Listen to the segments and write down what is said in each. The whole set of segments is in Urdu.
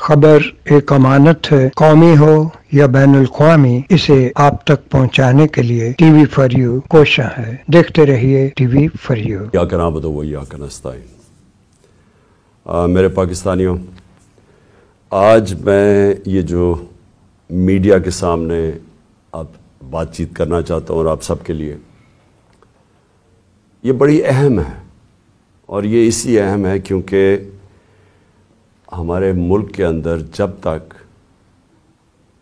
خبر ایک امانت ہے، قومی ہو یا بین الاقوامی، اسے آپ تک پہنچانے کے لیے ٹی وی فار یو کوشاں ہے۔ دیکھتے رہیے ٹی وی فار یو۔ ایاک نعبد و ایاک نستعین۔ میرے پاکستانیوں، آج میں یہ جو میڈیا کے سامنے آپ بات چیت کرنا چاہتا ہوں اور آپ سب کے لیے، یہ بڑی اہم ہے، اور یہ اس لیے اہم ہے کیونکہ ہمارے ملک کے اندر جب تک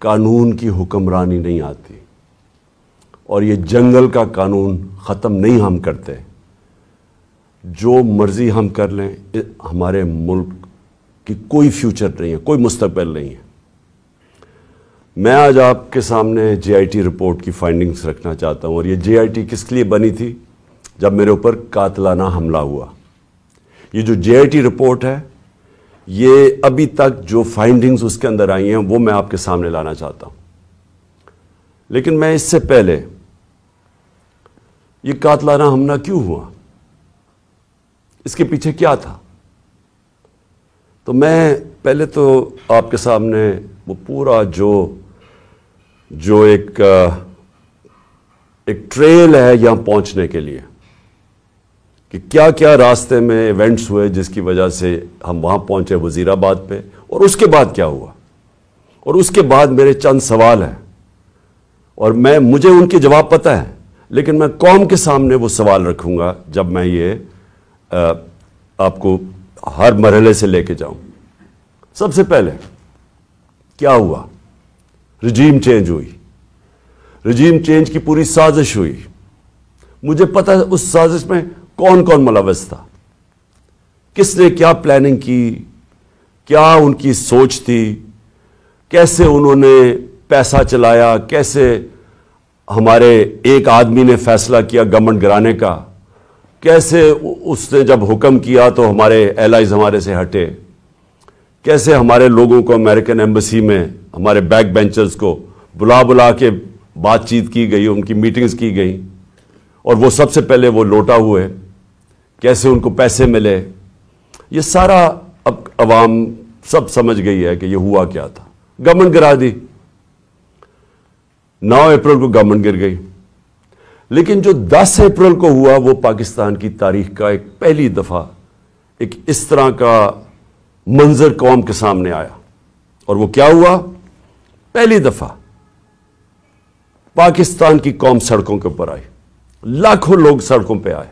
قانون کی حکمرانی نہیں آتی اور یہ جنگل کا قانون ختم نہیں ہم کرتے، جو مرضی ہم کر لیں، ہمارے ملک کی کوئی فیوچر نہیں ہے، کوئی مستقبل نہیں ہے۔ میں آج آپ کے سامنے جے آئی ٹی رپورٹ کی فائنڈنگز رکھنا چاہتا ہوں، اور یہ جے آئی ٹی کس لیے بنی تھی؟ جب میرے اوپر قاتلانہ حملہ ہوا۔ یہ جو جے آئی ٹی رپورٹ ہے، یہ ابھی تک جو فائنڈنگز اس کے اندر آئی ہیں وہ میں آپ کے سامنے لانا چاہتا ہوں۔ لیکن میں اس سے پہلے، یہ قاتلانہ حملہ کیوں ہوا؟ اس کے پیچھے کیا تھا؟ تو میں پہلے تو آپ کے سامنے وہ پورا جو ایک ٹریل ہے یہاں پہنچنے کے لیے، کہ کیا کیا راستے میں ایونٹس ہوئے جس کی وجہ سے ہم وہاں پہنچے وزیر آباد پہ، اور اس کے بعد کیا ہوا، اور اس کے بعد میرے چند سوال ہیں، اور مجھے ان کے جواب پتہ ہے، لیکن میں قوم کے سامنے وہ سوال رکھوں گا جب میں یہ آپ کو ہر مرحلے سے لے کے جاؤں۔ سب سے پہلے کیا ہوا؟ رجیم چینج ہوئی، رجیم چینج کی پوری سازش ہوئی۔ مجھے پتہ ہے اس سازش میں کون کون ملوث تھا، کس نے کیا پلاننگ کی، کیا ان کی سوچ تھی، کیسے انہوں نے پیسہ چلایا، کیسے ہمارے ایک آدمی نے فیصلہ کیا گورنمنٹ گرانے کا، کیسے اس نے جب حکم کیا تو ہمارے ایلائز ہمارے سے ہٹے، کیسے ہمارے لوگوں کو امریکن ایمبیسی میں ہمارے بیک بینچرز کو بلا کے بات چیت کی گئی، ان کی میٹنگز کی گئیں، اور وہ سب سے پہلے وہ لوٹا ہوئے، کیسے ان کو پیسے ملے۔ یہ سارا اب عوام سب سمجھ گئی ہے کہ یہ ہوا کیا تھا۔ گورنمنٹ گرا دی، 9 اپریل کو گورنمنٹ گر گئی، لیکن جو 10 اپریل کو ہوا وہ پاکستان کی تاریخ کا ایک پہلی دفعہ ایک اس طرح کا منظر قوم کے سامنے آیا۔ اور وہ کیا ہوا؟ پہلی دفعہ پاکستان کی قوم سڑکوں کے اوپر آئی، لاکھوں لوگ سڑکوں پہ آئے،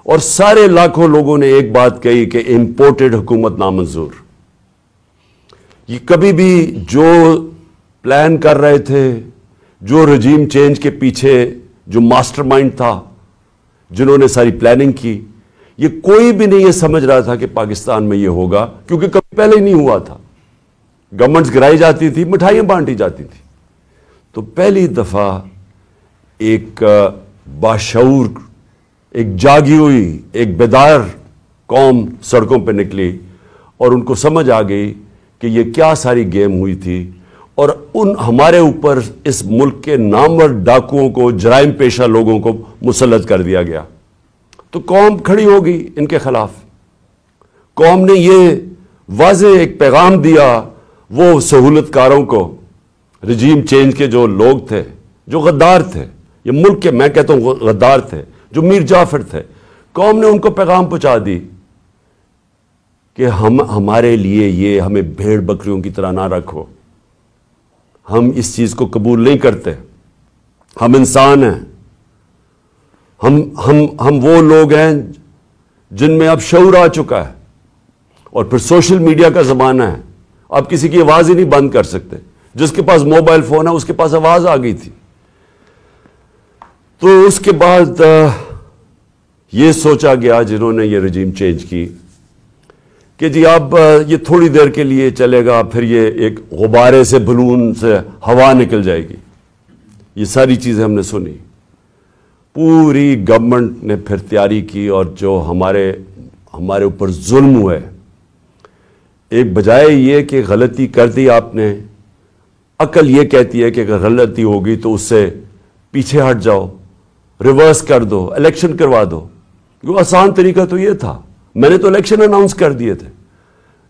اور سارے لاکھوں لوگوں نے ایک بات کہی کہ امپورٹڈ حکومت نامنظور۔ یہ کبھی بھی جو پلان کر رہے تھے، جو رجیم چینج کے پیچھے جو ماسٹر مائنڈ تھا، جنہوں نے ساری پلاننگ کی، یہ کوئی بھی نہیں یہ سمجھ رہا تھا کہ پاکستان میں یہ ہوگا، کیونکہ کبھی پہلے ہی نہیں ہوا تھا۔ گورنمنٹس گرائی جاتی تھی، مٹھائیاں بانٹی جاتی تھی۔ تو پہلی دفعہ ایک باشعور، ایک جاگی ہوئی، ایک بیدار قوم سڑکوں پہ نکلی، اور ان کو سمجھ آ گئی کہ یہ کیا ساری گیم ہوئی تھی، اور ہمارے اوپر اس ملک کے نامور ڈاکوؤں کو، جرائم پیشہ لوگوں کو مسلط کر دیا گیا۔ تو قوم کھڑی ہو گئی ان کے خلاف۔ قوم نے یہ واضح ایک پیغام دیا وہ سہولت کاروں کو، رجیم چینج کے جو لوگ تھے، جو غدار تھے، یہ ملک کے، میں کہتا ہوں غدار تھے، جو میر جعفر تھے، قوم نے ان کو پیغام پہنچا دی کہ ہمارے لیے یہ ہمیں بھیڑ بکریوں کی طرح نہ رکھو، ہم اس چیز کو قبول نہیں کرتے، ہم انسان ہیں، ہم وہ لوگ ہیں جن میں اب شعور آ چکا ہے، اور پھر سوشل میڈیا کا زمانہ ہے، آپ کسی کی آواز ہی نہیں بند کر سکتے، جس کے پاس موبائل فون ہے اس کے پاس آواز آ گئی تھی۔ تو اس کے بعد یہ سوچا گیا، جنہوں نے یہ رجیم چینج کی، کہ جی اب یہ تھوڑی دیر کے لیے چلے گا، پھر یہ ایک غبارے سے، بلون سے ہوا نکل جائے گی۔ یہ ساری چیزیں ہم نے سنی، پوری گورنمنٹ نے پھر تیاری کی، اور جو ہمارے اوپر ظلم ہوئے، ایک بجائے یہ کہ غلطی کر دی آپ نے، عقل یہ کہتی ہے کہ اگر غلطی ہوگی تو اس سے پیچھے ہٹ جاؤ، ریورس کر دو، الیکشن کروا دو۔ وہ آسان طریقہ تو یہ تھا، میں نے تو الیکشن اناؤنس کر دیے تھے،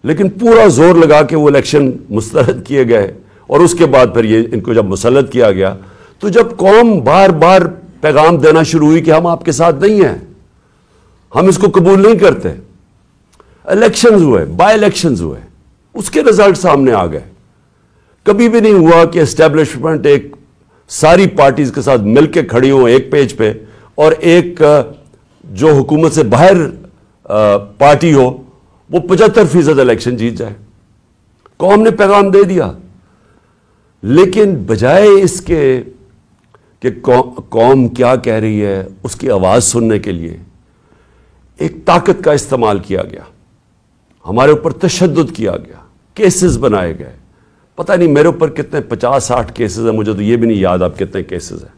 لیکن پورا زور لگا کے وہ الیکشن مسترد کیے گئے، اور اس کے بعد پھر یہ ان کو جب مسلط کیا گیا تو جب قوم بار بار پیغام دینا شروع ہوئی کہ ہم آپ کے ساتھ نہیں ہیں، ہم اس کو قبول نہیں کرتے، الیکشنز ہوئے، بائی الیکشنز ہوئے، اس کے رزلٹ سامنے آ گئے۔ کبھی بھی نہیں ہوا کہ اسٹیبلشمنٹ ایک ساری پارٹیز کے ساتھ مل کے کھڑی ہوں ایک پیج پہ، اور ایک جو حکومت سے باہر پارٹی ہو وہ 75% الیکشن جیت جائے۔ قوم نے پیغام دے دیا، لیکن بجائے اس کے کہ قوم کیا کہہ رہی ہے اس کی آواز سننے کے لیے ایک طاقت کا استعمال کیا گیا، ہمارے اوپر تشدد کیا گیا، کیسز بنائے گئے۔ پتہ نہیں میرے اوپر کتنے 50-60 کیسز ہیں، مجھے تو یہ بھی نہیں یاد اب کتنے کیسز ہیں۔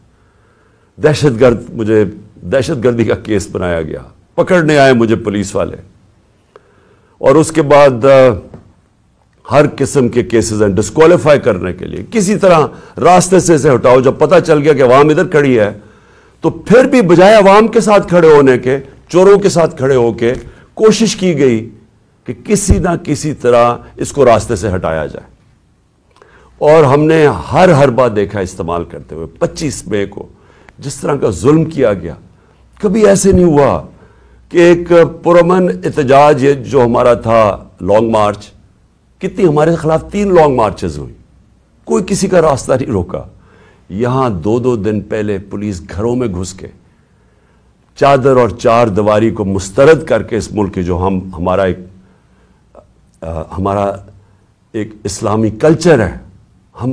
مجھے دہشت گردی کا کیس بنایا گیا، پکڑنے آئے مجھے پولیس والے، اور اس کے بعد ہر قسم کے کیسز ہیں ڈسکوالیفائی کرنے کے لیے، کسی طرح راستے سے اسے ہٹاؤ۔ جب پتہ چل گیا کہ عوام ادھر کھڑی ہے تو پھر بھی بجائے عوام کے ساتھ کھڑے ہونے کے، چوروں کے ساتھ کھڑے ہو کے کوشش کی گئی کہ کسی نہ کسی طرح اس کو راستے سے ہٹایا جائے، اور ہم نے ہر بات دیکھا استعمال کرتے ہوئے۔ 25 مئی کو جس طرح کا ظلم کیا گیا، کبھی ایسے نہیں ہوا کہ ایک پرامن احتجاج جو ہمارا تھا لانگ مارچ، کتنی ہمارے خلاف 3 لانگ مارچز ہوئی، کوئی کسی کا راستہ نہیں روکا۔ یہاں 2 دن پہلے پولیس گھروں میں گھس کے چادر اور 4 دیواری کو مسترد کر کے اس ملک کے جو ہمارا ایک اسلامی کلچر ہے، ہم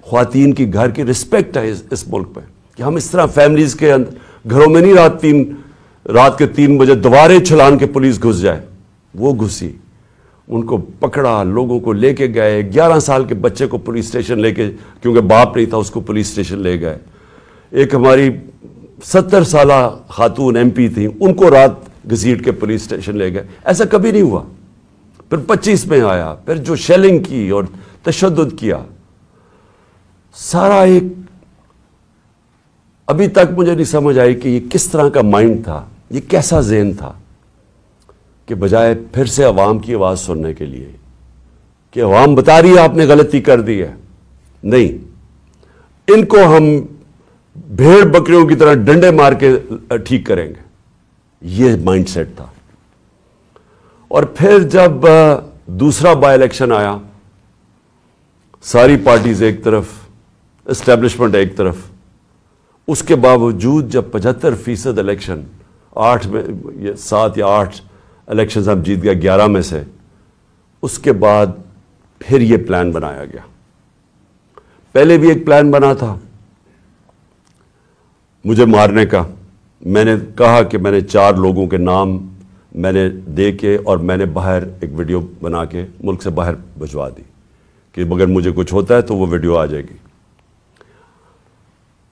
خواتین کی گھر کی رسپیکٹ ہے اس ملک پہ، کہ ہم اس طرح فیملیز کے گھروں میں نہیں رات کے 3 بجے دوارے چھلان کے پولیس گھس جائے۔ وہ گھسی، ان کو پکڑا، لوگوں کو لے کے گئے، 11 سال کے بچے کو پولیس اسٹیشن لے کے، کیونکہ باپ نہیں تھا اس کو پولیس اسٹیشن لے گئے۔ ایک ہماری 70 سالہ خاتون MP تھیں، ان کو رات گھسیٹ کے پولیس اسٹیشن لے گئے۔ ایسا کبھی نہیں ہوا۔ پھر 25 میں آیا، پھر جو شیلنگ کی اور تشدد کیا، سارا ایک ابھی تک مجھے نہیں سمجھ آئی کہ یہ کس طرح کا مائنڈ تھا، یہ کیسا ذہن تھا کہ بجائے پھر سے عوام کی آواز سننے کے لیے کہ عوام بتا رہی ہے آپ نے غلطی کر دی ہے، نہیں، ان کو ہم بھیڑ بکریوں کی طرح ڈنڈے مار کے ٹھیک کریں گے، یہ مائنڈ سیٹ تھا۔ اور پھر جب دوسرا بائی الیکشن آیا، ساری پارٹیز ایک طرف، اسٹیبلشمنٹ ایک طرف، اس کے باوجود جب 75% الیکشن 7 یا 8 الیکشنز ہم جیت گئے 11 میں سے، اس کے بعد پھر یہ پلان بنایا گیا۔ پہلے بھی ایک پلان بنا تھا مجھے مارنے کا، میں نے کہا کہ میں نے 4 لوگوں کے نام میں نے دے کے اور میں نے باہر ایک ویڈیو بنا کے ملک سے باہر بھجوا دی کہ اگر مجھے کچھ ہوتا ہے تو وہ ویڈیو آ جائے گی۔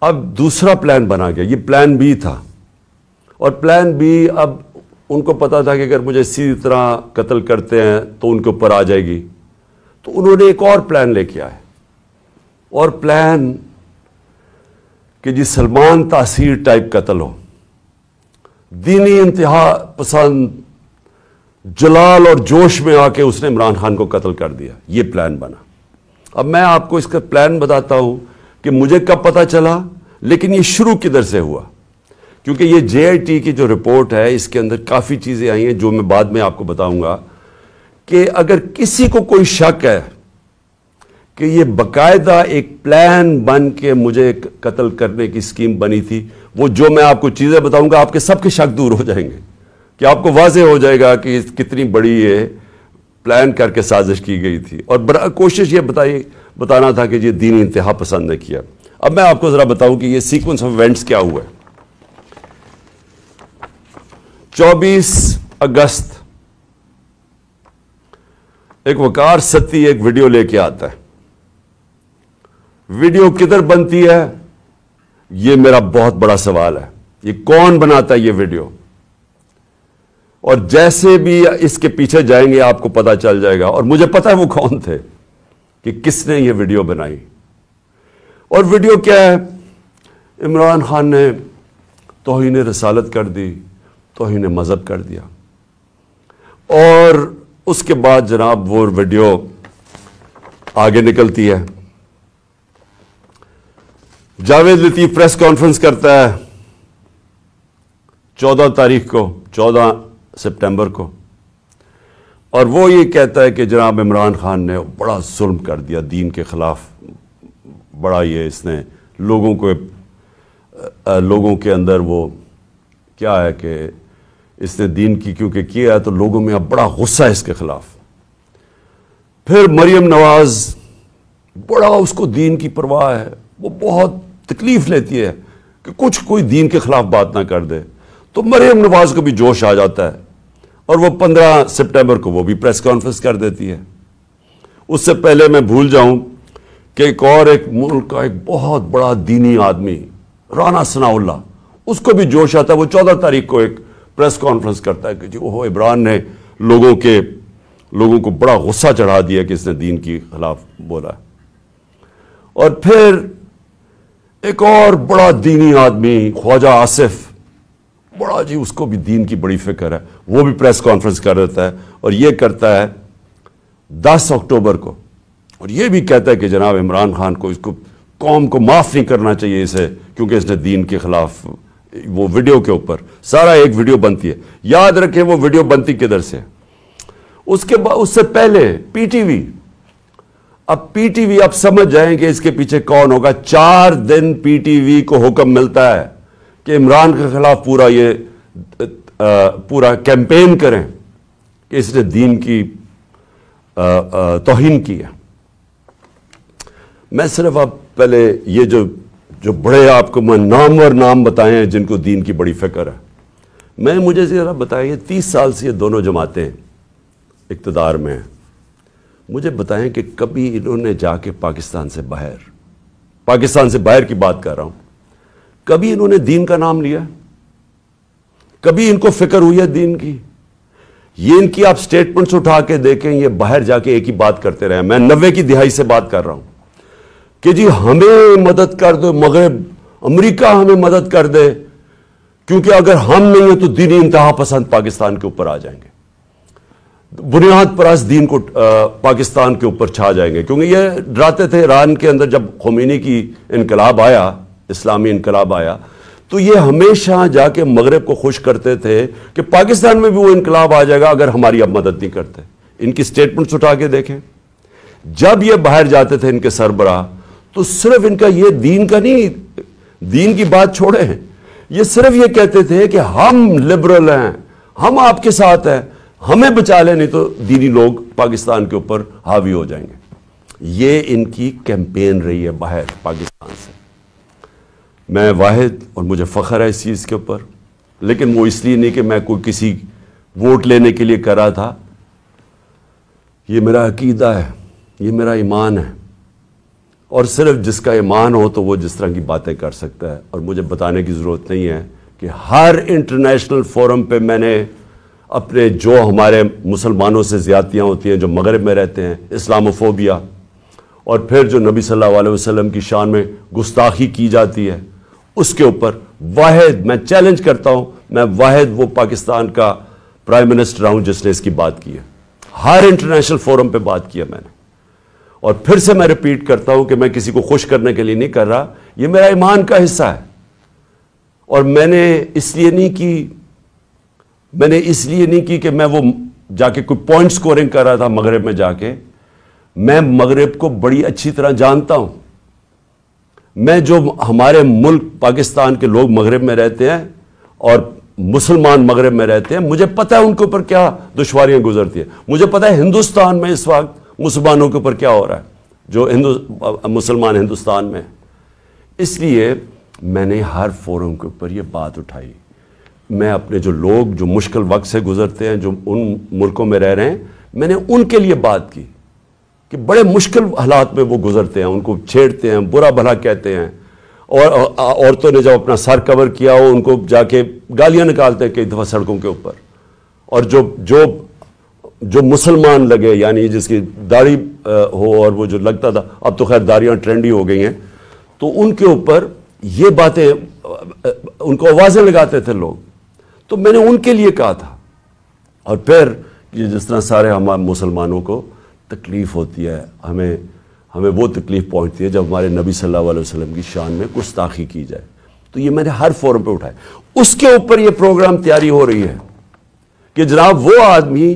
اب دوسرا پلان بنا گیا، یہ پلان بی تھا، اور پلان بی اب ان کو پتا تھا کہ اگر مجھے اسی طرح قتل کرتے ہیں تو ان کے اوپر آ جائے گی، تو انہوں نے ایک اور پلان لے کے آئے، اور پلان کہ جی سلمان تاثیر ٹائپ قتل ہو، دینی انتہا پسند جلال اور جوش میں آ کے اس نے عمران خان کو قتل کر دیا، یہ پلان بنا۔ اب میں آپ کو اس کا پلان بتاتا ہوں کہ مجھے کب پتا چلا، لیکن یہ شروع کدھر سے ہوا، کیونکہ یہ JIT کی جو رپورٹ ہے اس کے اندر کافی چیزیں آئی ہیں جو میں بعد میں آپ کو بتاؤں گا، کہ اگر کسی کو کوئی شک ہے کہ یہ باقاعدہ ایک پلان بن کے مجھے قتل کرنے کی اسکیم بنی تھی، وہ جو میں آپ کو چیزیں بتاؤں گا آپ کے سب کے شک دور ہو جائیں گے، کہ آپ کو واضح ہو جائے گا کہ کتنی بڑی یہ پلان کر کے سازش کی گئی تھی، اور کوشش یہ بتانا تھا کہ یہ دینی انتہا پسند نے کیا۔ اب میں آپ کو ذرا بتاؤں کہ یہ سیکوینس آف ایونٹس کیا ہوا ہے۔ 24 اگست ایک وقار ستی ایک ویڈیو لے کے آتا ہے۔ ویڈیو کدھر بنتی ہے یہ میرا بہت بڑا سوال ہے، یہ کون بناتا ہے یہ ویڈیو، اور جیسے بھی اس کے پیچھے جائیں گے آپ کو پتا چل جائے گا، اور مجھے پتا ہے وہ کون تھے کہ کس نے یہ ویڈیو بنائی۔ اور ویڈیو کیا ہے؟ عمران خان نے توہین رسالت کر دی، توہین مذہب کر دیا، اور اس کے بعد جناب وہ ویڈیو آگے نکلتی ہے. جاوید لطیف پریس کانفرنس کرتا ہے 14 تاریخ کو، 14 سپٹمبر کو، اور وہ یہ کہتا ہے کہ جناب عمران خان نے بڑا ظلم کر دیا دین کے خلاف، بڑا یہ اس نے لوگوں کے اندر وہ کیا ہے کہ اس نے دین کی کیونکہ کیا ہے تو لوگوں میں اب بڑا غصہ ہے اس کے خلاف. پھر مریم نواز، بڑا اس کو دین کی پرواہ ہے، وہ بہت تکلیف لیتی ہے کہ کچھ کوئی دین کے خلاف بات نہ کر دے، تو مریم نواز کو بھی جوش آ جاتا ہے اور وہ 15 سپٹمبر کو وہ بھی پریس کانفرنس کر دیتی ہے. اس سے پہلے میں بھول جاؤں کہ ایک ملک کا ایک بہت بڑا دینی آدمی رانا ثناء اللہ، اس کو بھی جوش آتا ہے. وہ 14 تاریخ کو ایک پریس کانفرنس کرتا ہے کہ جی وہ عمران نے لوگوں کو بڑا غصہ چڑھا دیا کہ اس نے دین کے خلاف بولا. اور پھر ایک اور بڑا دینی آدمی خواجہ آصف، بڑا جی اس کو بھی دین کی بڑی فکر ہے، وہ بھی پریس کانفرنس کر دیتا ہے اور یہ کرتا ہے 10 اکتوبر کو، اور یہ بھی کہتا ہے کہ جناب عمران خان کو اس کو قوم کو معاف نہیں کرنا چاہیے اسے کیونکہ اس نے دین کے خلاف. وہ ویڈیو کے اوپر سارا ایک ویڈیو بنتی ہے. یاد رکھیں وہ ویڈیو بنتی کدھر سے، اس سے پہلے پی ٹی وی. اب پی ٹی وی آپ سمجھ جائیں کہ اس کے پیچھے کون ہوگا. 4 دن پی ٹی وی کو حکم ملتا ہے کہ عمران کے خلاف پورا کیمپین کریں کہ اس نے دین کی توہین کی ہے. میں صرف اب پہلے یہ جو بڑے آپ کو میں نامور نام بتائے ہیں جن کو دین کی بڑی فکر ہے، مجھے ذرا بتائیں 30 سال سے یہ دونوں جماعتیں اقتدار میں ہیں، مجھے بتائیں کہ کبھی انہوں نے جا کے پاکستان سے باہر کی بات کر رہا ہوں، کبھی انہوں نے دین کا نام لیا؟ کبھی ان کو فکر ہوئی ہے دین کی؟ یہ ان کی آپ سٹیٹمنٹس اٹھا کے دیکھیں، یہ باہر جا کے ایک ہی بات کرتے رہے. میں 90 کی دہائی سے بات کر رہا ہوں کہ جی ہمیں مدد کر دو، مغرب امریکہ ہمیں مدد کر دے، کیونکہ اگر ہم نہیں ہیں تو دینی انتہا پسند پاکستان کے اوپر آ جائیں گے، بنیاد پرست دین کو پاکستان کے اوپر چھا جائیں گے. کیونکہ یہ ڈراتے تھے ایران کے اندر جب خمینی کی انقلاب آیا، اسلامی انقلاب آیا، تو یہ ہمیشہ جا کے مغرب کو خوش کرتے تھے کہ پاکستان میں بھی وہ انقلاب آ جائے گا اگر ہماری اب مدد نہیں کرتے. ان کی سٹیٹمنٹس اٹھا کے دیکھیں، جب یہ باہر جاتے تھے ان کے سربراہ تو صرف ان کا یہ دین کا نہیں، دین کی بات چھوڑیں، یہ صرف یہ کہتے تھے کہ ہم لبرل ہیں، ہم آپ کے ساتھ ہیں، ہمیں بچا لیں، نہیں تو دینی لوگ پاکستان کے اوپر حاوی ہو جائیں گے. یہ ان کی کیمپین رہی ہے باہر پاکستان سے. میں واحد، اور مجھے فخر ہے اس چیز کے اوپر، لیکن وہ اس لیے نہیں کہ میں کوئی کسی ووٹ لینے کے لیے کر رہا تھا. یہ میرا عقیدہ ہے، یہ میرا ایمان ہے، اور صرف جس کا ایمان ہو تو وہ جس طرح کی باتیں کر سکتا ہے. اور مجھے بتانے کی ضرورت نہیں ہے کہ ہر انٹرنیشنل فورم پہ میں نے اپنے جو ہمارے مسلمانوں سے زیادتیاں ہوتی ہیں جو مغرب میں رہتے ہیں، اسلاموفوبیا، اور پھر جو نبی صلی اللہ علیہ وسلم کی شان میں گستاخی کی جاتی ہے، اس کے اوپر واحد میں چیلنج کرتا ہوں، میں واحد وہ پاکستان کا پرائم منسٹر ہوں جس نے اس کی بات کی ہے. ہر انٹرنیشنل فورم پہ بات کی ہے میں نے. اور پھر سے میں ریپیٹ کرتا ہوں کہ میں کسی کو خوش کرنے کے لیے نہیں کر رہا، یہ میرا ایمان کا حصہ ہے. اور میں نے اس لیے نہیں کی کہ میں وہ جا کے کوئی پوائنٹ سکورنگ کر رہا تھا مغرب میں جا کے. میں مغرب کو بڑی اچھی طرح جانتا ہوں. میں جو ہمارے ملک پاکستان کے لوگ مغرب میں رہتے ہیں اور مسلمان مغرب میں رہتے ہیں، مجھے پتہ ہے ان کے اوپر کیا دشواریاں گزرتی ہیں. مجھے پتہ ہے ہندوستان میں اس وقت مسلمانوں کے اوپر کیا ہو رہا ہے جو مسلمان ہندوستان میں. اس لیے میں نے ہر فورم کے اوپر یہ بات اٹھائی. میں اپنے جو لوگ جو مشکل وقت سے گزرتے ہیں، جو ان ملکوں میں رہ رہے ہیں، میں نے ان کے لیے بات کی کہ بڑے مشکل حالات میں وہ گزرتے ہیں، ان کو چھیڑتے ہیں، برا بھلا کہتے ہیں، اور عورتوں نے جب اپنا سر کور کیا ہو ان کو جا کے گالیاں نکالتے ہیں کئی دفعہ سڑکوں کے اوپر. اور جو مسلمان لگے، یعنی جس کی داڑھی ہو اور وہ جو لگتا تھا، اب تو خیر داڑیاں ٹرینڈی ہو گئی ہیں، تو ان کے اوپر یہ باتیں ان کو آوازیں لگاتے تھے لوگ. تو میں نے ان کے لیے کہا تھا. اور پھر کہ جس طرح سارے ہمارے مسلمانوں کو تکلیف ہوتی ہے، ہمیں وہ تکلیف پہنچتی ہے جب ہمارے نبی صلی اللہ علیہ وسلم کی شان میں گستاخی کی جائے، تو یہ میں نے ہر فورم پہ اٹھایا. اس کے اوپر یہ پروگرام تیاری ہو رہی ہے کہ جناب وہ آدمی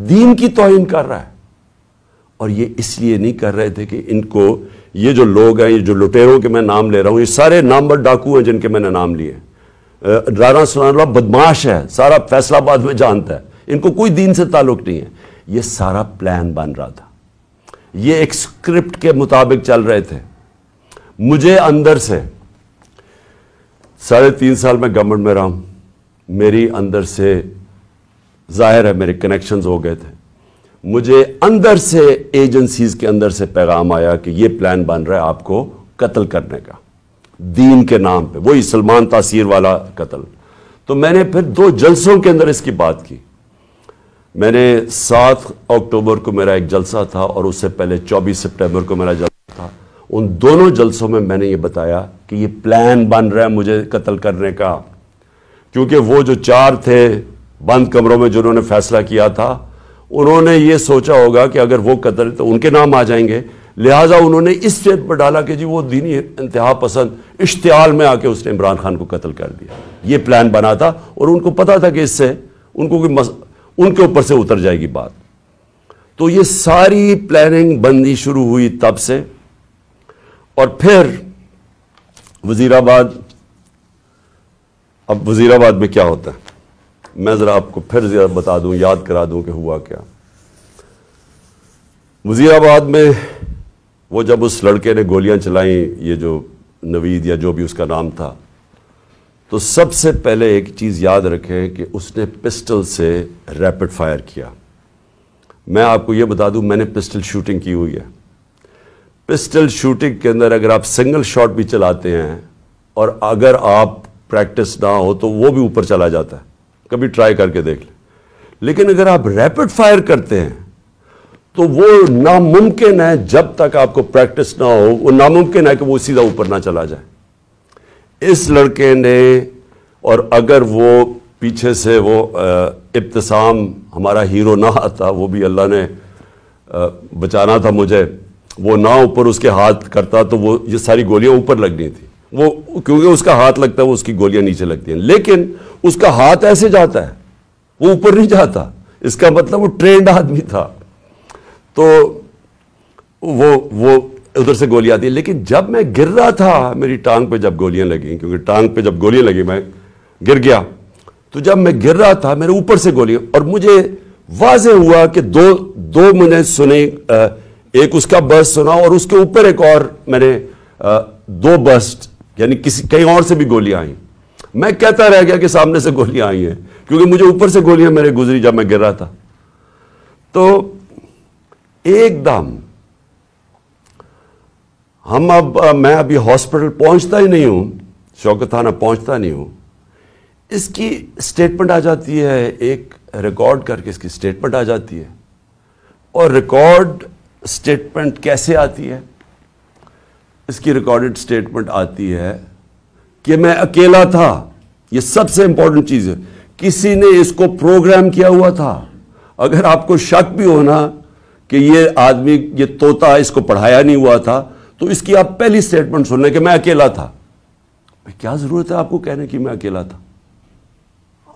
دین کی توہین کر رہا ہے، اور یہ اس لیے نہیں کر رہے تھے کہ ان کو یہ جو لوگ ہیں، یہ جو لٹیروں کے میں نام لے رہا ہوں، یہ سارے نامور ڈاکو ہیں جن کے میں نے نام لیے. رانا ثناءاللہ بدماش ہے، سارا فیصل آباد میں جانتا ہے، ان کو کوئی دین سے تعلق نہیں ہے. یہ سارا پلان بن رہا تھا، یہ ایک سکرپٹ کے مطابق چل رہے تھے. مجھے اندر سے 3.5 سال میں گورنمنٹ میں رہا ہوں، میری اندر سے ظاہر ہے میرے کنیکشنز ہو گئے تھے، مجھے اندر سے ایجنسیز کے اندر سے پیغام آیا کہ یہ پلان بن رہا ہے آپ کو قتل کرنے کا، دین کے نام پہ، وہی سلمان تاثیر والا قتل. تو میں نے پھر 2 جلسوں کے اندر اس کی بات کی. میں نے 7 اکتوبر کو میرا ایک جلسہ تھا، اور اس سے پہلے 24 سپٹمبر کو میرا جلسہ تھا. ان دونوں جلسوں میں نے یہ بتایا کہ یہ پلان بن رہا ہے مجھے قتل کرنے کا، کیونکہ وہ جو 4 تھے بند کمروں میں جنہوں نے فیصلہ کیا تھا، انہوں نے یہ سوچا ہوگا کہ اگر وہ قتل تو ان کے نام آ جائیں گے، لہٰذا انہوں نے اس اسٹیپ پر ڈالا کہ جی وہ دینی انتہا پسند اشتعال میں آ کے اس نے عمران خان کو قتل کر دیا. یہ پلان بنا تھا، اور ان کو پتا تھا کہ اس سے ان کو ان کے اوپر سے اتر جائے گی بات. تو یہ ساری پلاننگ بندی شروع ہوئی تب سے. اور پھر وزیر آباد، اب وزیر آباد میں کیا ہوتا ہے میں ذرا آپ کو پھر زیادہ بتا دوں، یاد کرا دوں کہ ہوا کیا. وزیر آباد میں وہ جب اس لڑکے نے گولیاں چلائیں، یہ جو نوید یا جو بھی اس کا نام تھا، تو سب سے پہلے ایک چیز یاد رکھیں کہ اس نے پسٹل سے ریپڈ فائر کیا. میں آپ کو یہ بتا دوں میں نے پسٹل شوٹنگ کی ہوئی ہے. پسٹل شوٹنگ کے اندر اگر آپ سنگل شاٹ بھی چلاتے ہیں اور اگر آپ پریکٹس نہ ہو تو وہ بھی اوپر چلا جاتا ہے، کبھی ٹرائی کر کے دیکھ لیں. لیکن اگر آپ ریپڈ فائر کرتے ہیں تو وہ ناممکن ہے، جب تک آپ کو پریکٹس نہ ہو وہ ناممکن ہے کہ وہ سیدھا اوپر نہ چلا جائے. اس لڑکے نے، اور اگر وہ پیچھے سے وہ ابتسام ہمارا ہیرو نہ آتا، وہ بھی اللہ نے بچانا تھا مجھے، وہ نہ اوپر اس کے ہاتھ کرتا تو وہ یہ ساری گولیاں اوپر لگنی تھی. وہ کیونکہ اس کا ہاتھ لگتا ہے وہ اس کی گولیاں نیچے لگتی ہیں، لیکن اس کا ہاتھ ایسے جاتا ہے وہ اوپر نہیں جاتا. اس کا مطلب وہ ٹرینڈ آدمی تھا، تو وہ ادھر سے گولی آتی ہے. لیکن جب میں گر رہا تھا، میری ٹانگ پہ جب گولیاں لگیں، کیونکہ ٹانگ پہ جب گولیاں لگی میں گر گیا، تو جب میں گر رہا تھا میرے اوپر سے گولیاں، اور مجھے واضح ہوا کہ دو میں نے سنے، ایک اس کا برسٹ سنا اور اس کے اوپر ایک اور میں نے 2 برسٹ، یعنی کہیں اور سے بھی گولیاں آئیں. میں کہتا رہ گیا کہ سامنے سے گولیاں آئی ہیں، کیونکہ مجھے اوپر سے گولیاں میرے گزری جب میں گر رہا تھا. تو ایک دم میں ابھی ہاسپٹل پہنچتا ہی نہیں ہوں، شوکت تھانہ پہنچتا نہیں ہوں، اس کی سٹیٹمنٹ آ جاتی ہے، ایک ریکارڈ کر کے اس کی سٹیٹمنٹ آ جاتی ہے. اور ریکارڈ سٹیٹمنٹ کیسے آتی ہے؟ اس کی ریکارڈڈ سٹیٹمنٹ آتی ہے کہ میں اکیلا تھا. یہ سب سے امپورٹنٹ چیز ہے، کسی نے اس کو پروگرام کیا ہوا تھا. اگر آپ کو شک بھی ہونا کہ یہ آدمی، یہ طوطا اس کو پڑھایا نہیں ہوا تھا، تو اس کی آپ پہلی سٹیٹمنٹ سن لیں کہ میں اکیلا تھا. کیا ضرورت ہے آپ کو کہنے کی میں اکیلا تھا؟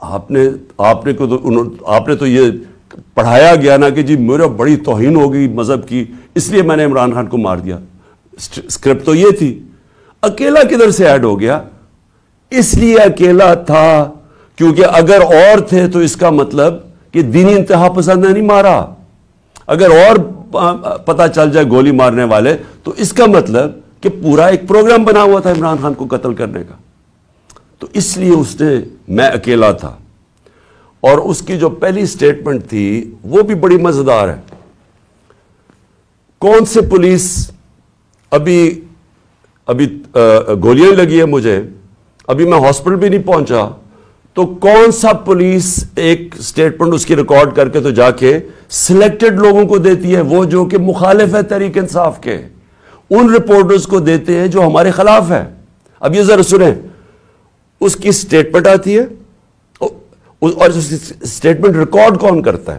آپ نے تو یہ پڑھایا گیا نا کہ جی میرا بڑی توہین ہوگی مذہب کی، اس لیے میں نے عمران خان کو مار دیا. اسکرپٹ تو یہ تھی. اکیلا کدھر سے ایڈ ہو گیا؟ اس لیے اکیلا تھا کیونکہ اگر اور تھے تو اس کا مطلب کہ دینی انتہا پسند نے نہیں مارا. اگر اور پتہ چل جائے گولی مارنے والے تو اس کا مطلب کہ پورا ایک پروگرام بنا ہوا تھا عمران خان کو قتل کرنے کا. تو اس لیے اس نے میں اکیلا تھا. اور اس کی جو پہلی سٹیٹمنٹ تھی وہ بھی بڑی مزیدار ہے. کون سے پولیس، ابھی گولیاں لگی ہے مجھے، ابھی میں ہاسپٹل بھی نہیں پہنچا، تو کون سا پولیس ایک سٹیٹمنٹ اس کی ریکارڈ کر کے تو جا کے سلیکٹڈ لوگوں کو دیتی ہے، وہ جو کہ مخالف ہے تحریک انصاف کے، ان رپورٹرز کو دیتے ہیں جو ہمارے خلاف ہے. اب یہ ذرا سنیں، اس کی سٹیٹمنٹ آتی ہے، اور سٹیٹمنٹ ریکارڈ کون کرتا ہے؟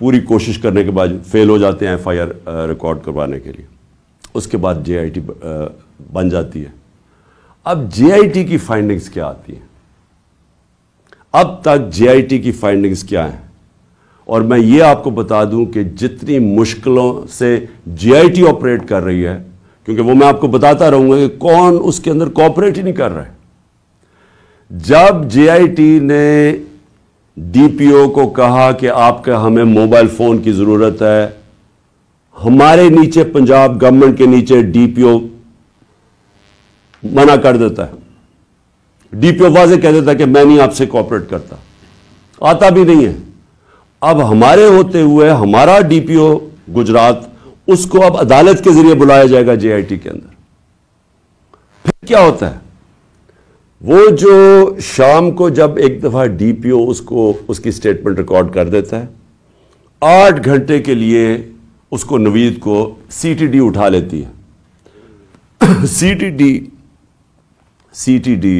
پوری کوشش کرنے کے بعد فیل ہو جاتے ہیں ایف آئی آر ریکارڈ کروانے کے لیے. اس کے بعد جے آئی ٹی بن جاتی ہے. اب جے آئی ٹی کی فائنڈنگز کیا آتی ہیں؟ اب تک جے آئی ٹی کی فائنڈنگز کیا ہیں؟ اور میں یہ آپ کو بتا دوں کہ جتنی مشکلوں سے جے آئی ٹی آپریٹ کر رہی ہے، کیونکہ وہ میں آپ کو بتاتا رہوں گا کہ کون اس کے اندر کوآپریٹ ہی نہیں کر رہا ہے. جب جے آئی ٹی نے ڈی پی او کو کہا کہ آپ کا ہمیں موبائل فون کی ضرورت ہے، ہمارے نیچے پنجاب گورنمنٹ کے نیچے ڈی پی او منع کر دیتا ہے. ڈی پی او واضح کہہ دیتا ہے کہ میں نہیں آپ سے کوآپریٹ کرتا، آتا بھی نہیں ہے. اب ہمارے ہوتے ہوئے ہمارا ڈی پی او گجرات، اس کو اب عدالت کے ذریعے بلایا جائے گا جے آئی ٹی کے اندر. پھر کیا ہوتا ہے؟ وہ جو شام کو جب ایک دفعہ ڈی پی او اس کی سٹیٹمنٹ ریکارڈ کر دیتا ہے، 8 گھنٹے کے لیے اس کو نوید کو سی ٹی ڈی اٹھا لیتی ہے. سی ٹی ڈی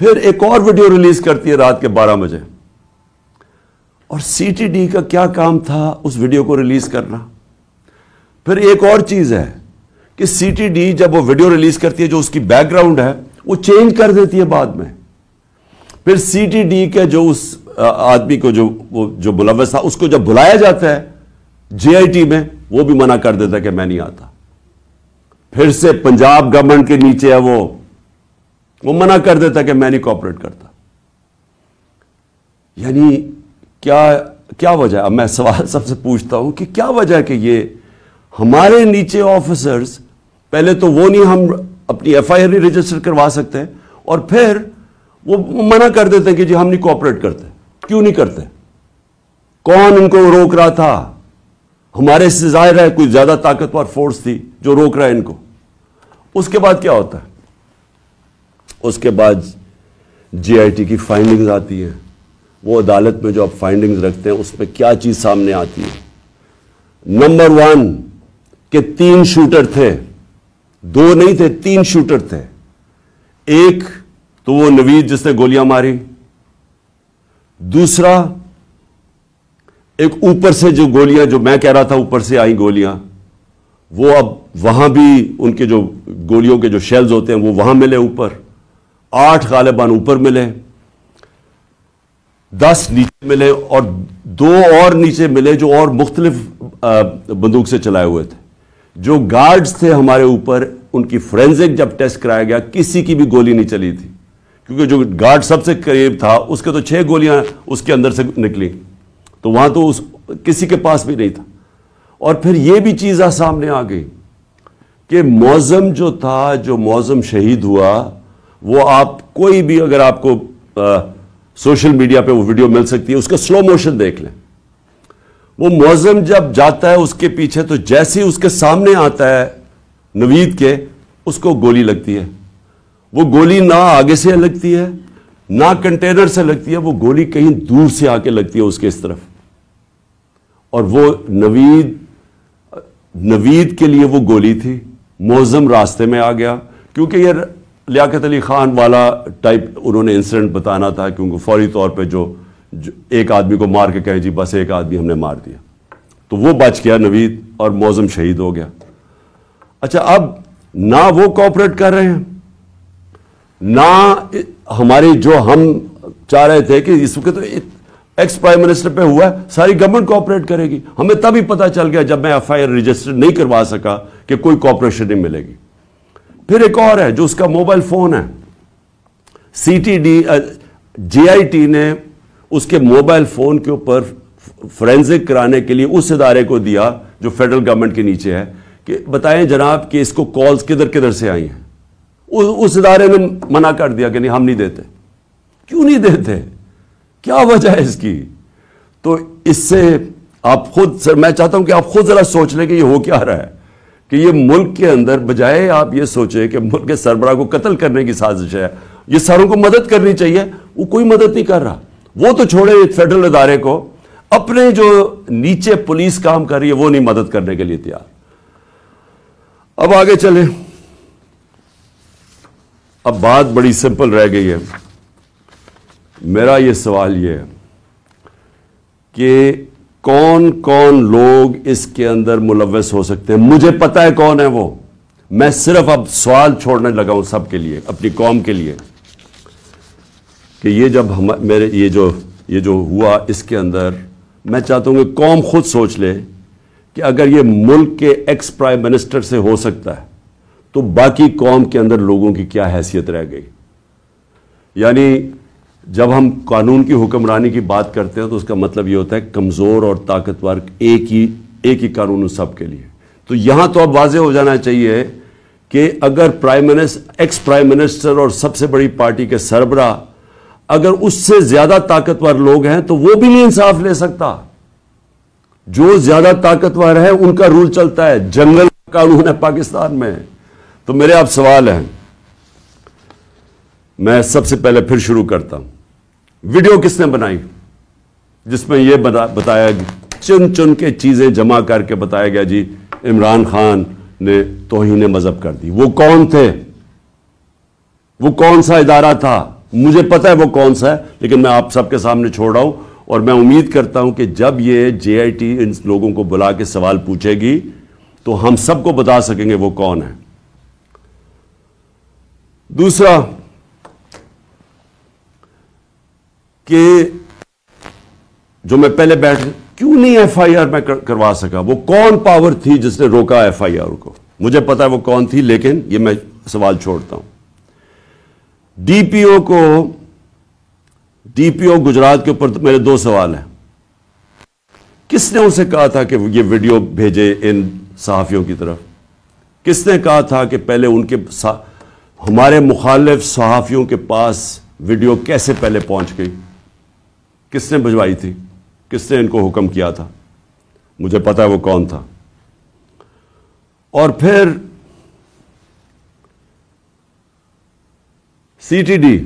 پھر ایک اور ویڈیو ریلیز کرتی ہے رات کے 12 بجے. اور سی ٹی ڈی کا کیا کام تھا اس ویڈیو کو ریلیز کرنا؟ پھر ایک اور چیز ہے کہ سی ٹی ڈی جب وہ ویڈیو ریلیز کرتی ہے، جو اس کی بیک گراؤنڈ ہے وہ چینج کر دیتی ہے بعد میں. پھر سی ٹی ڈی کے جو اس آدمی کو جو ملوث تھا، اس کو جب بلایا جاتا ہے جے آئی ٹی میں، وہ بھی منع کر دیتا ہے کہ میں نہیں آتا. پھر سے پنجاب گورنمنٹ کے نیچے ہے، وہ منع کر دیتا ہے کہ میں نہیں کوآپریٹ کرتا. یعنی کیا وجہ ہے؟ اب میں سوال سب سے پوچھتا ہوں کہ کیا وجہ ہے کہ یہ ہمارے نیچے آفیسرز، پہلے تو وہ نہیں، ہم اپنی ایف آئی آر نہیں رجسٹر کروا سکتے، اور پھر وہ منع کر دیتے ہیں کہ جی ہم نہیں کوآپریٹ کرتے. کیوں نہیں کرتے؟ کون ان کو روک رہا تھا؟ ہمارے سے ظاہر ہے کوئی زیادہ طاقتور فورس تھی جو روک رہا ہے ان کو. اس کے بعد کیا ہوتا ہے؟ اس کے بعد جے آئی ٹی کی فائنڈنگز آتی ہیں. وہ عدالت میں جو آپ فائنڈنگز رکھتے ہیں اس میں کیا چیز سامنے آتی ہے؟ نمبر 1 کہ 3 شوٹر تھے، 2 نہیں تھے، 3 شوٹر تھے. ایک تو وہ نوید جس نے گولیاں ماری، دوسرا ایک اوپر سے جو گولیاں، جو میں کہہ رہا تھا اوپر سے آئی گولیاں، وہ اب وہاں بھی ان کے جو گولیوں کے جو شیلز ہوتے ہیں وہ وہاں ملے اوپر. 8 غالباً اوپر ملے، 10 نیچے ملے، اور 2 اور نیچے ملے جو اور مختلف بندوق سے چلائے ہوئے تھے. جو گارڈز تھے ہمارے اوپر، ان کی فورینزک جب ٹیسٹ کرایا گیا کسی کی بھی گولی نہیں چلی تھی، کیونکہ جو گارڈ سب سے قریب تھا اس کے تو 6 گولیاں اس کے اندر سے نکلی، تو وہاں تو کسی کے پاس بھی نہیں تھا. اور پھر یہ بھی چیز سامنے آ گئی کہ معظم جو تھا، جو معظم شہید ہوا، وہ آپ کوئی بھی، اگر آپ کو سوشل میڈیا پہ وہ ویڈیو مل سکتی ہے، اس کا سلو موشن دیکھ لیں. وہ معظم جب جاتا ہے اس کے پیچھے، تو جیسے ہی اس کے سامنے آتا ہے نوید کے، اس کو گولی لگتی ہے. وہ گولی نہ آگے سے لگتی ہے نہ کنٹینر سے لگتی ہے، وہ گولی کہیں دور سے آ کے لگتی ہے اس کے اس طرف. اور وہ نوید کے لیے وہ گولی تھی. معظم راستے میں آ گیا، کیونکہ یہ لیاقت علی خان والا ٹائپ انہوں نے انسیڈنٹ بتانا تھا، کیونکہ فوری طور پہ جو ایک آدمی کو مار کے کہیں جی بس ایک آدمی ہم نے مار دیا، تو وہ بچ گیا نوید، اور معظم شہید ہو گیا. اچھا، اب نہ وہ کوآپریٹ کر رہے ہیں، نہ ہماری جو ہم چاہ رہے تھے کہ اس وقت تو ایکس پرائم منسٹر پہ ہوا ہے، ساری گورنمنٹ کوآپریٹ کرے گی. ہمیں تبھی پتا چل گیا جب میں ایف آئی آر رجسٹر نہیں کروا سکا کہ کوئی کوآپریشن نہیں ملے گی. پھر ایک اور ہے جو اس کا موبائل فون ہے. C T D, J I T نے اس کے موبائل فون کے اوپر فورینزک کرانے کے لیے اس ادارے کو دیا جو فیڈرل گورنمنٹ کے نیچے ہے، کہ بتائیں جناب کہ اس کو کالز کدھر کدھر سے آئی ہیں. اس ادارے نے منع کر دیا کہ نہیں ہم نہیں دیتے. کیوں نہیں دیتے؟ کیا وجہ ہے اس کی؟ تو اس سے آپ خود، سر میں چاہتا ہوں کہ آپ خود ذرا سوچ لیں کہ یہ ہو کیا رہا ہے، کہ یہ ملک کے اندر بجائے آپ یہ سوچیں کہ ملک کے سربراہ کو قتل کرنے کی سازش ہے، یہ ساروں کو مدد کرنی چاہیے، وہ کوئی مدد نہیں کر رہا. وہ تو چھوڑے فیڈرل ادارے کو، اپنے جو نیچے پولیس کام کر رہی ہے وہ نہیں مدد کرنے کے لیے تیار. اب آگے چلیں. اب بات بڑی سمپل رہ گئی ہے. میرا یہ سوال یہ ہے کہ کون کون لوگ اس کے اندر ملوث ہو سکتے ہیں؟ مجھے پتا ہے کون ہے وہ. میں صرف اب سوال چھوڑنے لگا ہوں سب کے لیے، اپنی قوم کے لیے، کہ یہ جب میرے یہ جو ہوا اس کے اندر میں چاہتا ہوں کہ قوم خود سوچ لے کہ اگر یہ ملک کے ایکس پرائم منسٹر سے ہو سکتا ہے تو باقی قوم کے اندر لوگوں کی کیا حیثیت رہ گئی. یعنی جب ہم قانون کی حکمرانی کی بات کرتے ہیں تو اس کا مطلب یہ ہوتا ہے کمزور اور طاقتور ایک ہی قانون سب کے لیے. تو یہاں تو اب واضح ہو جانا چاہیے کہ اگر ایکس پرائم منسٹر اور سب سے بڑی پارٹی کے سربراہ اگر اس سے زیادہ طاقتور لوگ ہیں تو وہ بھی نہیں انصاف لے سکتا. جو زیادہ طاقتور ہے ان کا رول چلتا ہے، جنگل قانون ہے پاکستان میں. تو میرے آپ سوال ہیں، میں سب سے پہلے پھر شروع کرتا ہوں. ویڈیو کس نے بنائی جس میں یہ بتایا چن کے چیزیں جمع کر کے بتایا گیا جی عمران خان نے توہین مذہب کر دی؟ وہ کون تھے؟ وہ کون سا ادارہ تھا؟ مجھے پتا ہے وہ کون سا ہے، لیکن میں آپ سب کے سامنے چھوڑ رہا ہوں. اور میں امید کرتا ہوں کہ جب یہ جے آئی ٹی ان لوگوں کو بلا کے سوال پوچھے گی تو ہم سب کو بتا سکیں گے وہ کون ہے. دوسرا کہ جو میں پہلے کیوں نہیں ایف آئی آر میں کروا سکا؟ وہ کون پاور تھی جس نے روکا ایف آئی آر کو؟ مجھے پتا ہے وہ کون تھی، لیکن یہ میں سوال چھوڑتا ہوں. ڈی پی او گجرات کے اوپر میرے دو سوال ہیں. کس نے ان سے کہا تھا کہ یہ ویڈیو بھیجے ان صحافیوں کی طرف؟ کس نے کہا تھا کہ پہلے ان کے ہمارے مخالف صحافیوں کے پاس ویڈیو کیسے پہلے پہنچ گئی؟ کس نے بھجوائی تھی؟ کس نے ان کو حکم کیا تھا؟ مجھے پتا ہے وہ کون تھا. اور پھر سی ٹی ڈی،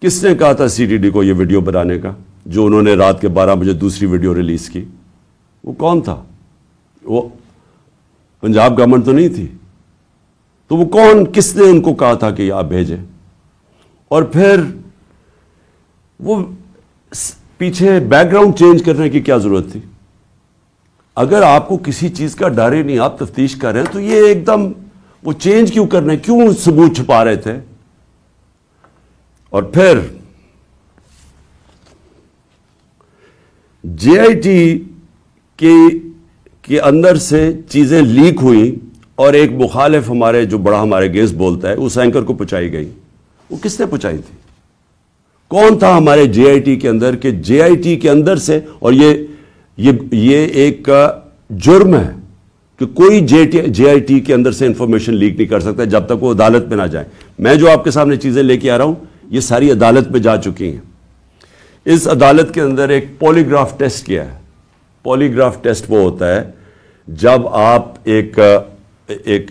کس نے کہا تھا سی ٹی ڈی کو یہ ویڈیو بنانے کا جو انہوں نے رات کے 12 بجے دوسری ویڈیو ریلیز کی؟ وہ کون تھا؟ وہ پنجاب گورنمنٹ تو نہیں تھی. تو وہ کون، کس نے ان کو کہا تھا کہ آپ بھیجیں؟ اور پھر وہ پیچھے بیک گراؤنڈ چینج کرنے کی کیا ضرورت تھی؟ اگر آپ کو کسی چیز کا ڈر ہی نہیں، آپ تفتیش کر رہے ہیں، تو یہ ایک دم وہ چینج کیوں کرنے، کیوں ثبوت چھپا رہے تھے؟ اور پھر جے آئی ٹی کے اندر سے چیزیں لیک ہوئیں اور ایک مخالف ہمارے جو بڑا ہمارے اگینسٹ بولتا ہے اس اینکر کو پہنچائی گئی. وہ کس نے پہنچائی تھی؟ کون تھا ہمارے جے آئی ٹی کے اندر کہ جے آئی ٹی کے اندر سے؟ اور یہ ایک جرم ہے کہ کوئی جے آئی ٹی کے اندر سے انفارمیشن لیک نہیں کر سکتا جب تک وہ عدالت میں نہ جائے. میں جو آپ کے سامنے چیزیں لے کے آ رہا ہوں یہ ساری عدالت میں جا چکی ہیں. اس عدالت کے اندر ایک پولی گراف ٹیسٹ کیا ہے. پولی گراف ٹیسٹ وہ ہوتا ہے جب آپ ایک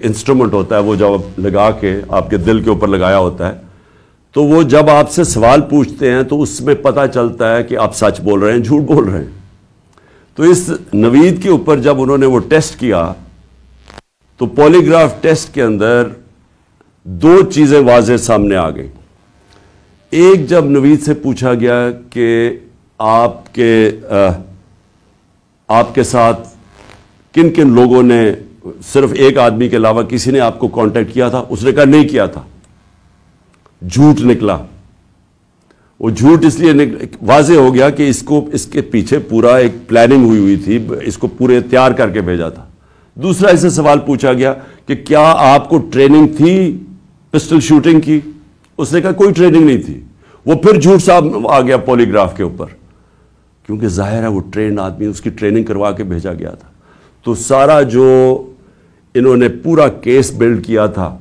انسٹرومنٹ ہوتا ہے وہ جب لگا کے آپ کے دل کے اوپر لگایا ہوتا ہے تو وہ جب آپ سے سوال پوچھتے ہیں تو اس میں پتہ چلتا ہے کہ آپ سچ بول رہے ہیں جھوٹ بول رہے ہیں. تو اس نوید کے اوپر جب انہوں نے وہ ٹیسٹ کیا تو پولی گراف ٹیسٹ کے اندر دو چیزیں واضح سامنے آ گئیں. ایک، جب نوید سے پوچھا گیا کہ آپ کے ساتھ کن کن لوگوں نے، صرف ایک آدمی کے علاوہ کسی نے آپ کو کانٹیکٹ کیا تھا؟ اس نے کہا نہیں کیا تھا. جھوٹ نکلا. وہ جھوٹ اس لیے واضح ہو گیا کہ اس کے پیچھے پورا ایک پلاننگ ہوئی تھی، اس کو پورے تیار کر کے بھیجا تھا. دوسرا، اسے سوال پوچھا گیا کہ کیا آپ کو ٹریننگ تھی پسٹل شوٹنگ کی؟ اس نے کہا کوئی ٹریننگ نہیں تھی. وہ پھر جھوٹ صاحب آ گیا پولی گراف کے اوپر، کیونکہ ظاہر ہے وہ ٹرینڈ آدمی، اس کی ٹریننگ کروا کے بھیجا گیا تھا. تو سارا جو انہوں نے پورا کیس بلڈ کیا تھا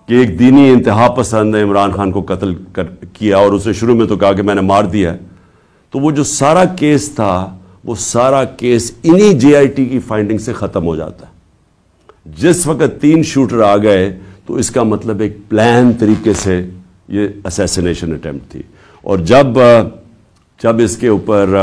کہ ایک دینی انتہا پسند نے عمران خان کو قتل کیا اور اسے شروع میں تو کہا کہ میں نے مار دیا ہے، تو وہ جو سارا کیس تھا وہ سارا کیس انہی جے آئی ٹی کی فائنڈنگ سے ختم ہو جاتا ہے. جس وقت 3 شوٹر آ گئے تو اس کا مطلب ایک پلان طریقے سے یہ اسیسینیشن اٹیمپٹ تھی. اور جب اس کے اوپر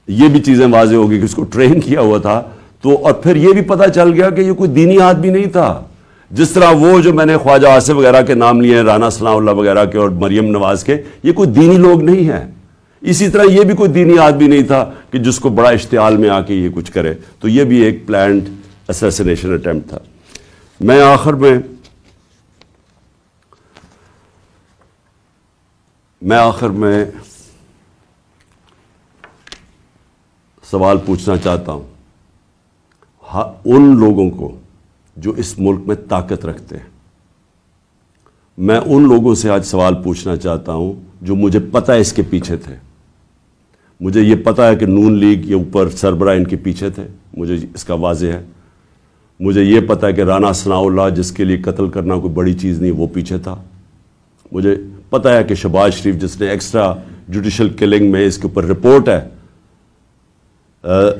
یہ بھی چیزیں واضح ہو گئی کہ اس کو ٹرین کیا ہوا تھا، تو اور پھر یہ بھی پتہ چل گیا کہ یہ کوئی دینی آدمی نہیں تھا. جس طرح وہ جو میں نے خواجہ آصف وغیرہ کے نام لیے ہیں، رانا ثناء اللہ وغیرہ کے اور مریم نواز کے، یہ کوئی دینی لوگ نہیں ہیں. اسی طرح یہ بھی کوئی دینی آدمی نہیں تھا کہ جس کو بڑا اشتعال میں آ کے یہ کچھ کرے، تو یہ بھی ایک پلانڈ اسیسینیشن اٹیمپٹ تھا۔ میں آخر میں سوال پوچھنا چاہتا ہوں ان لوگوں کو جو اس ملک میں طاقت رکھتے ہیں۔ میں ان لوگوں سے آج سوال پوچھنا چاہتا ہوں جو مجھے پتہ ہے اس کے پیچھے تھے۔ مجھے یہ پتہ ہے کہ نون لیگ یہ اوپر سربراہ ان کے پیچھے تھے، مجھے اس کا واضح ہے۔ مجھے یہ پتہ ہے کہ رانا ثناء اللہ جس کے لیے قتل کرنا کوئی بڑی چیز نہیں وہ پیچھے تھا۔ مجھے پتہ ہے کہ شہباز شریف جس نے ایکسٹرا جوڈیشل کلنگ میں اس کے اوپر رپورٹ ہے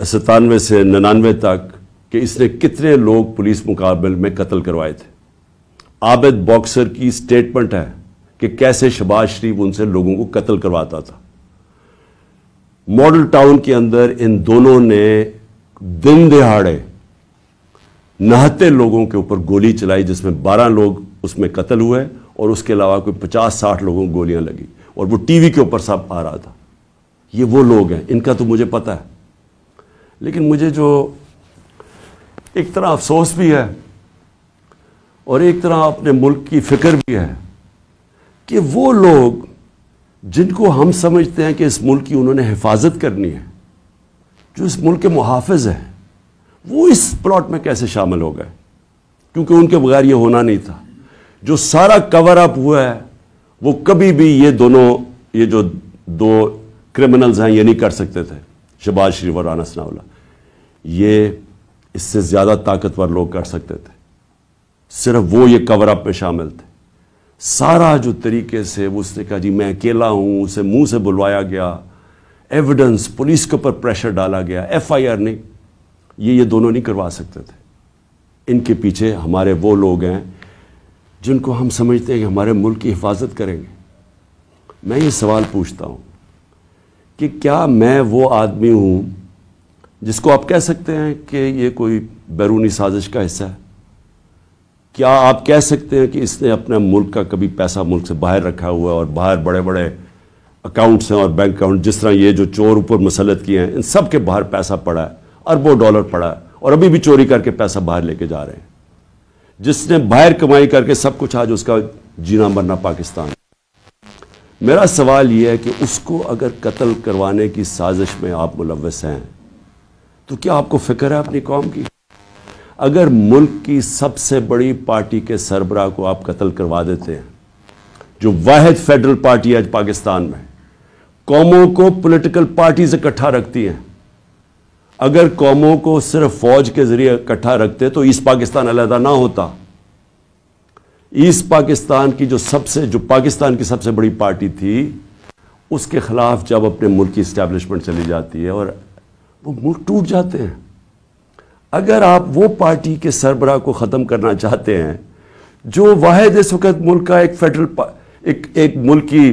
97 سے 99 تک کہ اس نے کتنے لوگ پولیس مقابل میں قتل کروائے تھے۔ عابد باکسر کی سٹیٹمنٹ ہے کہ کیسے شہباز شریف ان سے لوگوں کو قتل کرواتا تھا۔ ماڈل ٹاؤن کے اندر ان دونوں نے دن دہاڑے نہتے لوگوں کے اوپر گولی چلائی، جس میں 12 لوگ اس میں قتل ہوئے اور اس کے علاوہ کوئی 50-60 لوگوں کو گولیاں لگی، اور وہ ٹی وی کے اوپر سب آ رہا تھا۔ یہ وہ لوگ ہیں، ان کا تو مجھے پتہ ہے، لیکن مجھے جو ایک طرح افسوس بھی ہے اور ایک طرح اپنے ملک کی فکر بھی ہے کہ وہ لوگ جن کو ہم سمجھتے ہیں کہ اس ملک کی انہوں نے حفاظت کرنی ہے، جو اس ملک کے محافظ ہیں، وہ اس پلاٹ میں کیسے شامل ہو گئے؟ کیونکہ ان کے بغیر یہ ہونا نہیں تھا۔ جو سارا کور اپ ہوا ہے وہ کبھی بھی یہ جو دو کرمنلز ہیں یہ نہیں کر سکتے تھے، شہباز شریف اور رانا ثناء اللہ۔ یہ اس سے زیادہ طاقتور لوگ کر سکتے تھے، صرف وہ یہ کور اپ پہ شامل تھے۔ سارا جو طریقے سے اس نے کہا جی میں اکیلا ہوں، اسے منہ سے بلوایا گیا، ایویڈنس پولیس کے اوپر پریشر ڈالا گیا، FIR نہیں، یہ دونوں نہیں کروا سکتے تھے۔ ان کے پیچھے ہمارے وہ لوگ ہیں جن کو ہم سمجھتے ہیں کہ ہمارے ملک کی حفاظت کریں گے۔ میں یہ سوال پوچھتا ہوں کہ کیا میں وہ آدمی ہوں جس کو آپ کہہ سکتے ہیں کہ یہ کوئی بیرونی سازش کا حصہ ہے؟ کیا آپ کہہ سکتے ہیں کہ اس نے اپنا ملک کا کبھی پیسہ ملک سے باہر رکھا ہوا ہے اور باہر بڑے بڑے اکاؤنٹس ہیں اور بینک اکاؤنٹ، جس طرح یہ جو چور اوپر مسلط کیے ہیں ان سب کے باہر پیسہ پڑا ہے، اربوں ڈالر پڑا ہے، اور ابھی بھی چوری کر کے پیسہ باہر لے کے جا رہے ہیں؟ جس نے باہر کمائی کر کے سب کچھ، آج اس کا جینا مرنا پاکستان۔ میرا سوال یہ ہے کہ اس کو اگر قتل کروانے کی سازش میں آپ ملوث ہیں تو کیا آپ کو فکر ہے اپنی قوم کی؟ اگر ملک کی سب سے بڑی پارٹی کے سربراہ کو آپ قتل کروا دیتے ہیں، جو واحد فیڈرل پارٹی ہے پاکستان میں، قوموں کو پولیٹیکل پارٹیز اکٹھا رکھتی ہیں، اگر قوموں کو صرف فوج کے ذریعے اکٹھا رکھتے تو ایسٹ پاکستان علیحدہ نہ ہوتا۔ ایسٹ پاکستان کی جو پاکستان کی سب سے بڑی پارٹی تھی، اس کے خلاف جب اپنے ملک کی اسٹیبلشمنٹ چلی جاتی ہے اور وہ ملک ٹوٹ جاتے ہیں۔ اگر آپ وہ پارٹی کے سربراہ کو ختم کرنا چاہتے ہیں جو واحد اس وقت ملک کا ایک ملک کی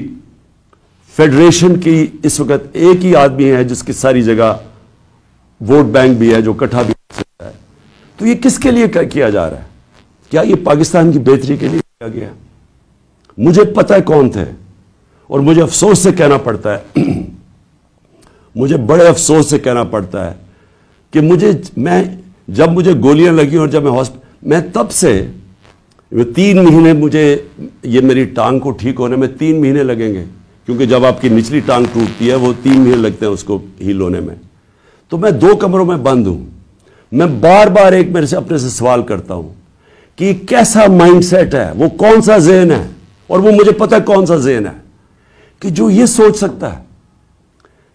فیڈریشن کی اس وقت ایک ہی آدمی ہے جس کی ساری جگہ ووٹ بینک بھی ہے، جو اکٹھا بھی ہو سکتا ہے، تو یہ کس کے لیے کیا جا رہا ہے؟ کیا یہ پاکستان کی بہتری کے لیے کیا گیا؟ مجھے پتہ ہے کون تھے، اور مجھے افسوس سے کہنا پڑتا ہے مجھے بڑے افسوس سے کہنا پڑتا ہے کہ جب مجھے گولیاں لگی اور جب میں تب سے 3 مہینے یہ میری ٹانگ کو ٹھیک ہونے میں 3 مہینے لگیں گے، کیونکہ جب آپ کی نچلی ٹانگ ٹوٹتی ہے وہ 3 مہینے لگتے ہیں اس کو ہیل ہونے میں۔ تو میں 2 کمروں میں بند ہوں۔ میں بار بار اپنے سے سوال کرتا ہوں کہ کیسا مائنڈ سیٹ ہے، وہ کون سا ذہن ہے، اور وہ مجھے پتہ ہے کون سا ذہن ہے کہ جو یہ سوچ سکتا ہے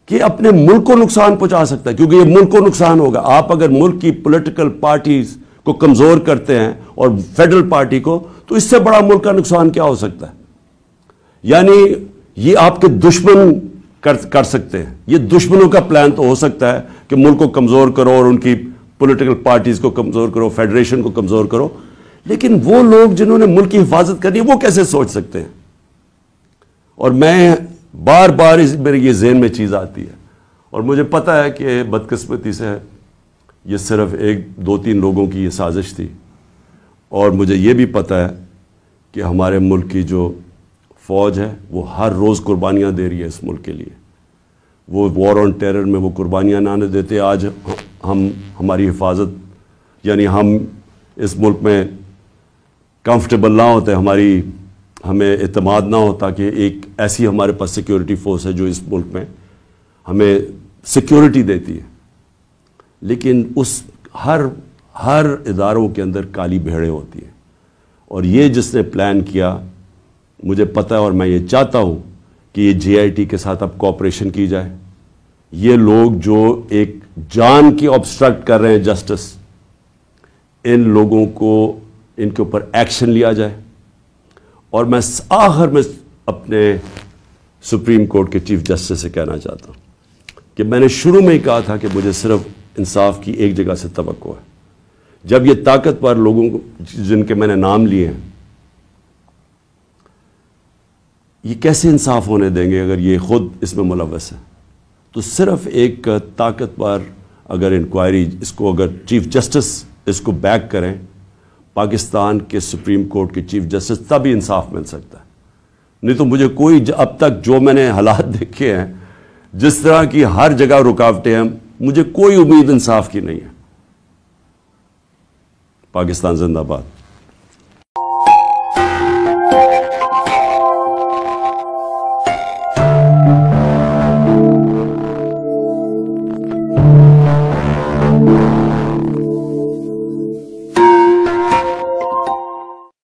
کہ اپنے ملک کو نقصان پہنچا سکتا ہے، کیونکہ یہ ملک کو نقصان ہوگا۔ آپ اگر ملک کی پولیٹیکل پارٹیز کو کمزور کرتے ہیں اور فیڈرل پارٹی کو، تو اس سے بڑا ملک کا نقصان کیا ہو سکتا ہے؟ یعنی یہ آپ کے دشمن کر سکتے ہیں، یہ دشمنوں کا پلان تو ہو سکتا ہے کہ ملک کو کمزور کرو اور ان کی پولیٹیکل پارٹیز کو کمزور کرو، فیڈریشن کو کمزور کرو، لیکن وہ لوگ جنہوں نے ملک کی حفاظت کرنی ہے وہ کیسے سوچ سکتے ہیں؟ اور میں بار بار میرے یہ ذہن میں چیز آتی ہے، اور مجھے پتہ ہے کہ بدقسمتی سے یہ صرف 1-2-3 لوگوں کی یہ سازش تھی، اور مجھے یہ بھی پتہ ہے کہ ہمارے ملک کی جو فوج ہے وہ ہر روز قربانیاں دے رہی ہے اس ملک کے لیے۔ وہ وار آن ٹیرر میں وہ قربانیاں نہ دیتے، آج ہماری حفاظت یعنی ہم اس ملک میں کمفرٹیبل نہ ہوتے، ہمیں اعتماد نہ ہوتا کہ ایک ایسی ہمارے پاس سیکیورٹی فورس ہے جو اس ملک میں ہمیں سیکیورٹی دیتی ہے. لیکن اس ہر اداروں کے اندر کالی بھیڑیں ہوتی ہیں، اور یہ جس نے پلان کیا مجھے پتہ ہے، اور میں یہ چاہتا ہوں کہ یہ جے آئی ٹی کے ساتھ اب کوآپریشن کی جائے. یہ لوگ جو ایک جان کی آبسٹرکٹ کر رہے ہیں جسٹس، ان لوگوں کو ان کے اوپر ایکشن لیا جائے. اور میں آخر میں اپنے سپریم کورٹ کے چیف جسٹس سے کہنا چاہتا ہوں کہ میں نے شروع میں ہی کہا تھا کہ مجھے صرف انصاف کی ایک جگہ سے توقع ہے. جب یہ طاقتور لوگوں کو جن کے میں نے نام لیے ہیں، یہ کیسے انصاف ہونے دیں گے اگر یہ خود اس میں ملوث ہے؟ تو صرف ایک طاقتور اگر انکوائری، اس کو اگر چیف جسٹس اس کو بیک کریں، پاکستان کے سپریم کورٹ کے چیف جسٹس، تبھی انصاف مل سکتا ہے. نہیں تو مجھے کوئی اب تک جو میں نے حالات دیکھے ہیں، جس طرح کی ہر جگہ رکاوٹیں ہیں، مجھے کوئی امید انصاف کی نہیں ہے. پاکستان زندہ باد.